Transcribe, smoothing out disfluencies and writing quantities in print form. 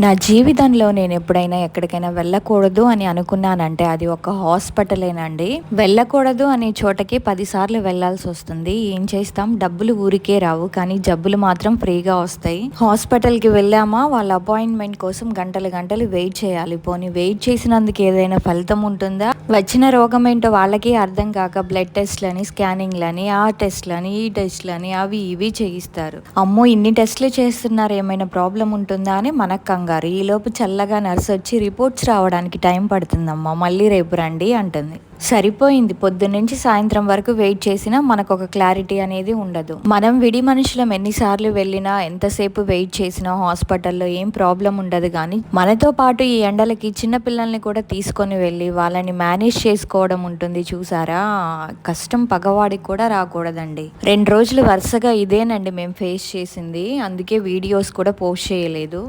నా జీవితంలో నేను ఎప్పుడైనా ఎక్కడికైనా వెళ్ళకూడదు అని అనుకున్నానంటే అది ఒక హాస్పిటలేనండి. వెళ్ళకూడదు అనే చోటకి 10 సార్లు వెళ్ళాల్సి వస్తుంది. ఏం చేస్తాం, డబ్బులు ఊరికే రావు కానీ జబ్బులు మాత్రం ఫ్రీగా వస్తాయి. హాస్పిటల్కి వెళ్ళామా, వాళ్ళ అపాయింట్మెంట్ కోసం గంటలు గంటలు వెయిట్ చేయాలి. పోనీ వెయిట్ చేసినందుకు ఏదైనా ఫలితం ఉంటుందా? వచ్చిన రోగం ఏంటో వాళ్ళకి అర్థం కాక బ్లడ్ టెస్ట్లని, స్కానింగ్లని, ఆ టెస్ట్లని, ఈ టెస్ట్లని అవి ఇవి చేయిస్తారు. అమ్మో, ఇన్ని టెస్ట్లు చేస్తున్నారు, ఏమైనా ప్రాబ్లం ఉంటుందా అని మనకు కంగారు. ఈలోపు చల్లగా నర్స్ వచ్చి రిపోర్ట్స్ రావడానికి టైం పడుతుందమ్మా, మళ్ళీ రేపు రండి అంటుంది. సరిపోయింది. పొద్దున్నుంచి సాయంత్రం వరకు వెయిట్ చేసినా మనకు ఒక క్లారిటీ అనేది ఉండదు. మనం విడి మనుషులం ఎన్నిసార్లు వెళ్ళినా, ఎంతసేపు వెయిట్ చేసినా హాస్పిటల్లో ఏం ప్రాబ్లం ఉండదు. కానీ మనతో పాటు ఈ ఎండలకి చిన్న పిల్లల్ని కూడా తీసుకొని వెళ్ళి వాళ్ళని మేనేజ్ చేసుకోవడం ఉంటుంది చూసారా, కష్టం పగవాడికి కూడా రాకూడదండి. 2 రోజులు వరుసగా ఇదేనండి మేము ఫేస్ చేసింది. అందుకే వీడియోస్ కూడా పోస్ట్ చేయలేదు.